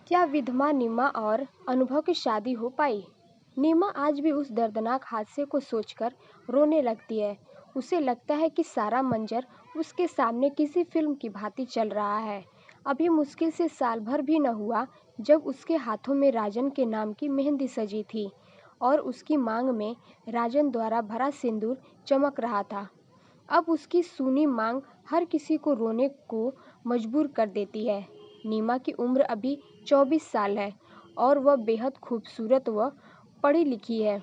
क्या विधवा नीमा और अनुभव की शादी हो पाई? नीमा आज भी उस दर्दनाक हादसे को सोचकर रोने लगती है। उसे लगता है कि सारा मंजर उसके सामने किसी फिल्म की भांति चल रहा है। अभी मुश्किल से साल भर भी न हुआ जब उसके हाथों में राजन के नाम की मेहंदी सजी थी और उसकी मांग में राजन द्वारा भरा सिंदूर चमक रहा था। अब उसकी सूनी मांग हर किसी को रोने को मजबूर कर देती है। नीमा की उम्र अभी 24 साल है और वह बेहद खूबसूरत व पढ़ी लिखी है।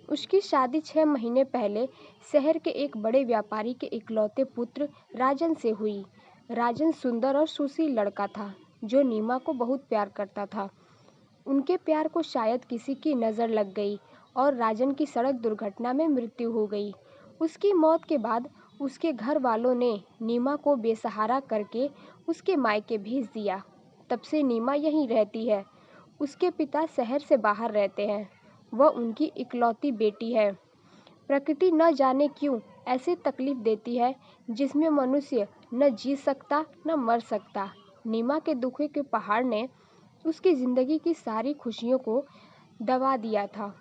उसकी शादी 6 महीने पहले शहर के एक बड़े व्यापारी के इकलौते पुत्र राजन से हुई। राजन सुंदर और सुशील लड़का था जो नीमा को बहुत प्यार करता था। उनके प्यार को शायद किसी की नज़र लग गई और राजन की सड़क दुर्घटना में मृत्यु हो गई। उसकी मौत के बाद उसके घर वालों ने नीमा को बेसहारा करके उसके मायके भेज दिया। तब से नीमा यहीं रहती है। उसके पिता शहर से बाहर रहते हैं। वह उनकी इकलौती बेटी है। प्रकृति न जाने क्यों ऐसे तकलीफ देती है जिसमें मनुष्य न जी सकता न मर सकता। नीमा के दुख के पहाड़ ने उसकी जिंदगी की सारी खुशियों को दबा दिया था।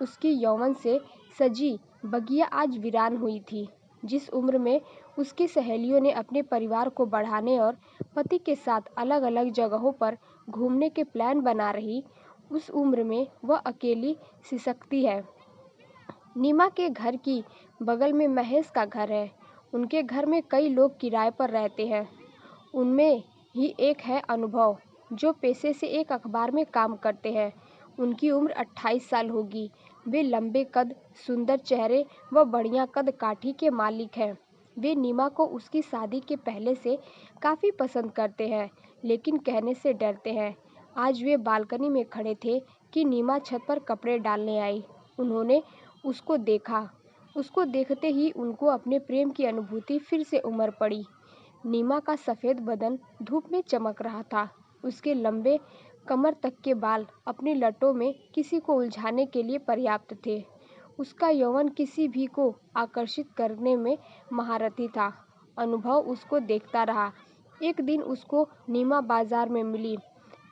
उसकी यौवन से सजी बगिया आज वीरान हुई थी। जिस उम्र में उसकी सहेलियों ने अपने परिवार को बढ़ाने और पति के साथ अलग अलग जगहों पर घूमने के प्लान बना रही, उस उम्र में वह अकेली सिसकती है। नीमा के घर की बगल में महेश का घर है। उनके घर में कई लोग किराए पर रहते हैं। उनमें ही एक है अनुभव, जो पेशे से एक अखबार में काम करते हैं। उनकी उम्र 28 साल होगी। वे लंबे कद, सुंदर चेहरे व बढ़िया कद काठी के मालिक हैं। वे नीमा को उसकी शादी के पहले से काफ़ी पसंद करते हैं, लेकिन कहने से डरते हैं। आज वे बालकनी में खड़े थे कि नीमा छत पर कपड़े डालने आई। उन्होंने उसको देखा। उसको देखते ही उनको अपने प्रेम की अनुभूति फिर से उमड़ पड़ी। नीमा का सफ़ेद बदन धूप में चमक रहा था। उसके लंबे कमर तक के बाल अपनी लटों में किसी को उलझाने के लिए पर्याप्त थे। उसका यौवन किसी भी को आकर्षित करने में महारथी था। अनुभव उसको देखता रहा। एक दिन उसको नीमा बाजार में मिली।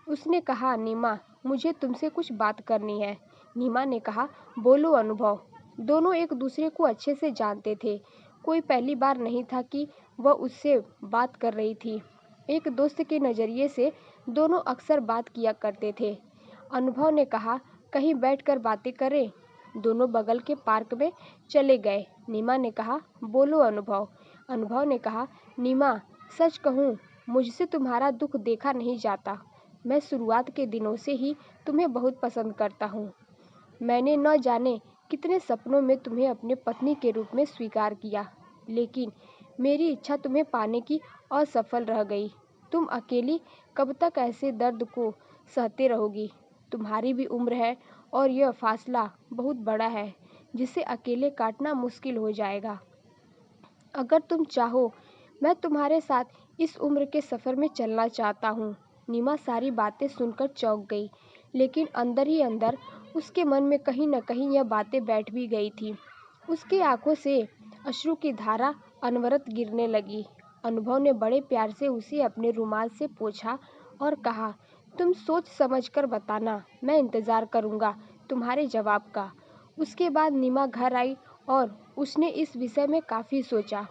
उसने कहा, नीमा, मुझे तुमसे कुछ बात करनी है। नीमा ने कहा, बोलो अनुभव। दोनों एक दूसरे को अच्छे से जानते थे। कोई पहली बार नहीं था कि वह उससे बात कर रही थी। एक दोस्त के नज़रिए से दोनों अक्सर बात किया करते थे। अनुभव ने कहा, कहीं बैठकर बातें करें। दोनों बगल के पार्क में चले गए। नीमा ने कहा, बोलो अनुभव। अनुभव ने कहा, नीमा, सच कहूँ, मुझसे तुम्हारा दुख देखा नहीं जाता। मैं शुरुआत के दिनों से ही तुम्हें बहुत पसंद करता हूँ। मैंने न जाने कितने सपनों में तुम्हें अपने पत्नी के रूप में स्वीकार किया, लेकिन मेरी इच्छा तुम्हें पाने की असफल रह गई। तुम अकेली कब तक ऐसे दर्द को सहते रहोगी? तुम्हारी भी उम्र है और यह फासला बहुत बड़ा है जिसे अकेले काटना मुश्किल हो जाएगा। अगर तुम चाहो, मैं तुम्हारे साथ इस उम्र के सफ़र में चलना चाहता हूँ। नीमा सारी बातें सुनकर चौंक गई, लेकिन अंदर ही अंदर उसके मन में कहीं न कहीं यह बातें बैठ भी गई थी। उसकी आंखों से अश्रु की धारा अनवरत गिरने लगी। अनुभव ने बड़े प्यार से उसे अपने रुमाल से पोंछा और कहा, तुम सोच समझ कर बताना, मैं इंतज़ार करूँगा तुम्हारे जवाब का। उसके बाद नीमा घर आई और उसने इस विषय में काफ़ी सोचा।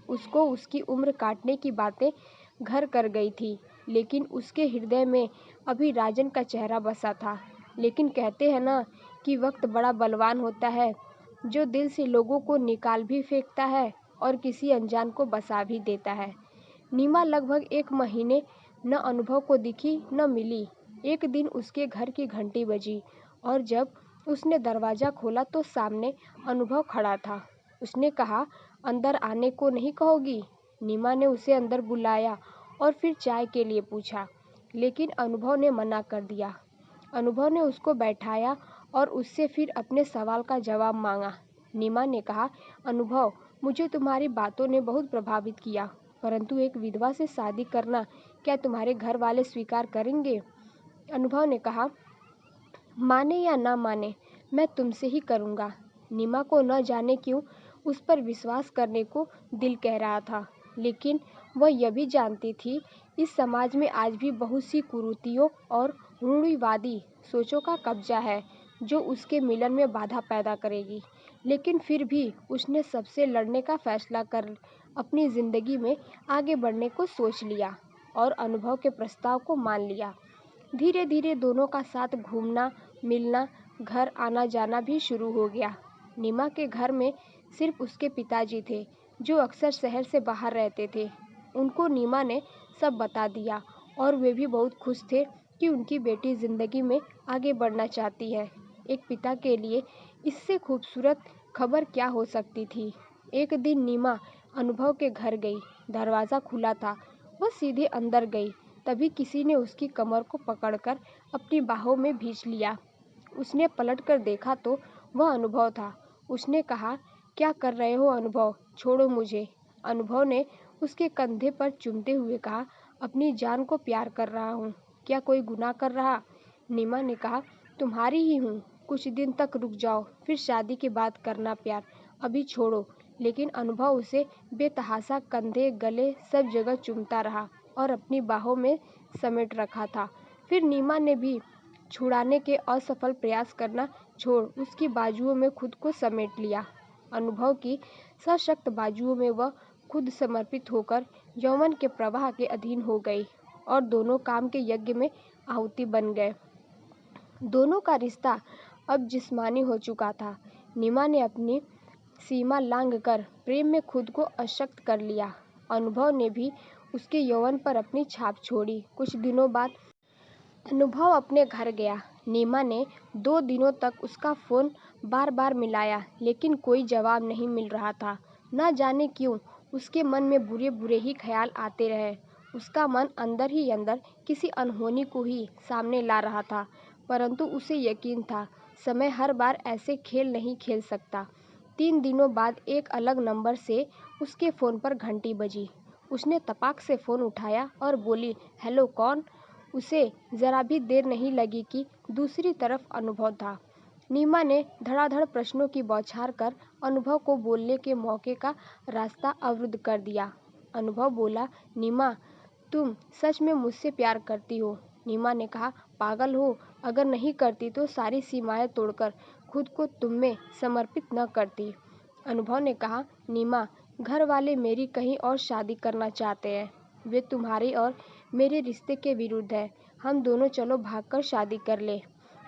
उसको उसकी उम्र काटने की बातें घर कर गई थी, लेकिन उसके हृदय में अभी राजन का चेहरा बसा था। लेकिन कहते हैं ना कि वक्त बड़ा बलवान होता है, जो दिल से लोगों को निकाल भी फेंकता है और किसी अनजान को बसा भी देता है। नीमा लगभग 1 महीने न अनुभव को दिखी न मिली। एक दिन उसके घर की घंटी बजी और जब उसने दरवाज़ा खोला तो सामने अनुभव खड़ा था। उसने कहा, अंदर आने को नहीं कहोगी? नीमा ने उसे अंदर बुलाया और फिर चाय के लिए पूछा, लेकिन अनुभव ने मना कर दिया। अनुभव ने उसको बैठाया और उससे फिर अपने सवाल का जवाब मांगा। नीमा ने कहा, अनुभव, मुझे तुम्हारी बातों ने बहुत प्रभावित किया, परंतु एक विधवा से शादी करना क्या तुम्हारे घर वाले स्वीकार करेंगे? अनुभव ने कहा, माने या ना माने, मैं तुमसे ही करूँगा। नीमा को न जाने क्यों उस पर विश्वास करने को दिल कह रहा था, लेकिन वह यह भी जानती थी, इस समाज में आज भी बहुत सी कुरीतियों और रूढ़िवादी सोचों का कब्जा है जो उसके मिलन में बाधा पैदा करेगी। लेकिन फिर भी उसने सबसे लड़ने का फैसला कर अपनी जिंदगी में आगे बढ़ने को सोच लिया और अनुभव के प्रस्ताव को मान लिया। धीरे धीरे दोनों का साथ घूमना, मिलना, घर आना जाना भी शुरू हो गया। नीमा के घर में सिर्फ उसके पिताजी थे जो अक्सर शहर से बाहर रहते थे। उनको नीमा ने सब बता दिया और वे भी बहुत खुश थे कि उनकी बेटी जिंदगी में आगे बढ़ना चाहती है। एक पिता के लिए इससे खूबसूरत खबर क्या हो सकती थी। एक दिन नीमा अनुभव के घर गई। दरवाज़ा खुला था। वह सीधे अंदर गई। तभी किसी ने उसकी कमर को पकड़कर अपनी बाहों में भींच लिया। उसने पलटकर देखा तो वह अनुभव था। उसने कहा, क्या कर रहे हो अनुभव, छोड़ो मुझे। अनुभव ने उसके कंधे पर चूमते हुए कहा, अपनी जान को प्यार कर रहा हूँ। क्या कोई गुनाह कर रहा? नीमा ने कहा, तुम्हारी ही हूँ। कुछ दिन तक रुक जाओ, फिर शादी के बाद करना प्यार, अभी छोड़ो। लेकिन अनुभव उसे बेतहाशा कंधे, गले, सब जगह चूमता रहा और अपनी बाहों में समेट रखा था। फिर नीमा ने भी छुड़ाने के असफल प्रयास करना छोड़ उसकी बाजुओं में खुद को समेट लिया। अनुभव की सशक्त बाजुओं में वह खुद समर्पित होकर यौवन के प्रवाह के अधीन हो गई और दोनों काम के यज्ञ में आहुति बन गए। दोनों का रिश्ता अब जिस्मानी हो चुका था। नीमा ने अपनी सीमा लांघकर प्रेम में खुद को अशक्त कर लिया। अनुभव ने भी उसके यौवन पर अपनी छाप छोड़ी। कुछ दिनों बाद अनुभव अपने घर गया। नीमा ने 2 दिनों तक उसका फ़ोन बार बार मिलाया, लेकिन कोई जवाब नहीं मिल रहा था। न जाने क्यों उसके मन में बुरे बुरे ही ख्याल आते रहे। उसका मन अंदर ही अंदर किसी अनहोनी को ही सामने ला रहा था, परंतु उसे यकीन था समय हर बार ऐसे खेल नहीं खेल सकता। 3 दिनों बाद एक अलग नंबर से उसके फ़ोन पर घंटी बजी। उसने तपाक से फ़ोन उठाया और बोली, हेलो, कौन? उसे जरा भी देर नहीं लगी कि दूसरी तरफ अनुभव था। नीमा ने धड़ाधड़ प्रश्नों की बौछार कर अनुभव को बोलने के मौके का रास्ता अवरुद्ध कर दिया। अनुभव बोला, नीमा, तुम सच में मुझसे प्यार करती हो? नीमा ने कहा, पागल हो, अगर नहीं करती तो सारी सीमाएं तोड़कर खुद को तुम में समर्पित न करती। अनुभव ने कहा, नीमा, घर वाले मेरी कहीं और शादी करना चाहते हैं। वे तुम्हारे और मेरे रिश्ते के विरुद्ध है। हम दोनों चलो भागकर शादी कर ले।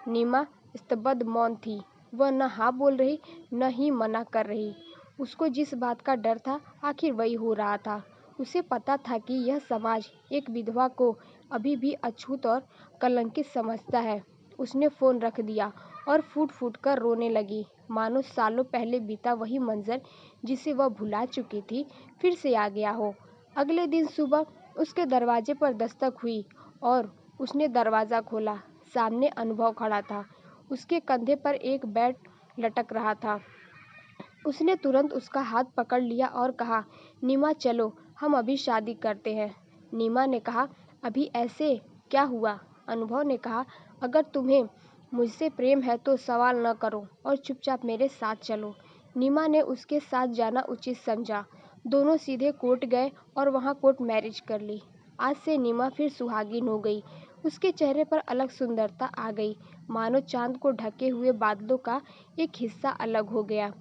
नीमा स्तब्ध मौन थी। वह न हाँ बोल रही न ही मना कर रही। उसको जिस बात का डर था आखिर वही हो रहा था। उसे पता था कि यह समाज एक विधवा को अभी भी अछूत और कलंकित समझता है। उसने फ़ोन रख दिया और फूट फूट कर रोने लगी, मानो सालों पहले बीता वही मंजर जिसे वह भुला चुकी थी फिर से आ गया हो। अगले दिन सुबह उसके दरवाजे पर दस्तक हुई और उसने दरवाज़ा खोला। सामने अनुभव खड़ा था। उसके कंधे पर एक बैग लटक रहा था। उसने तुरंत उसका हाथ पकड़ लिया और कहा, नीमा, चलो, हम अभी शादी करते हैं। नीमा ने कहा, अभी ऐसे क्या हुआ? अनुभव ने कहा, अगर तुम्हें मुझसे प्रेम है तो सवाल न करो और चुपचाप मेरे साथ चलो। नीमा ने उसके साथ जाना उचित समझा। दोनों सीधे कोर्ट गए और वहां कोर्ट मैरिज कर ली। आज से नीमा फिर सुहागिन हो गई। उसके चेहरे पर अलग सुंदरता आ गई, मानो चांद को ढके हुए बादलों का एक हिस्सा अलग हो गया।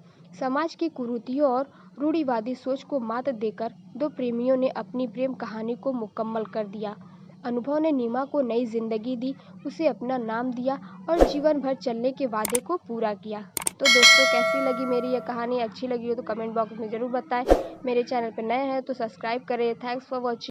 समाज की कुरीतियों और रूढ़िवादी सोच को मात देकर 2 प्रेमियों ने अपनी प्रेम कहानी को मुकम्मल कर दिया। अनुभव ने नीमा को नई जिंदगी दी, उसे अपना नाम दिया और जीवन भर चलने के वादे को पूरा किया। तो दोस्तों, कैसी लगी मेरी यह कहानी? अच्छी लगी हो तो कमेंट बॉक्स में ज़रूर बताएं। मेरे चैनल पर नए हैं तो सब्सक्राइब करें। Thanks for watching.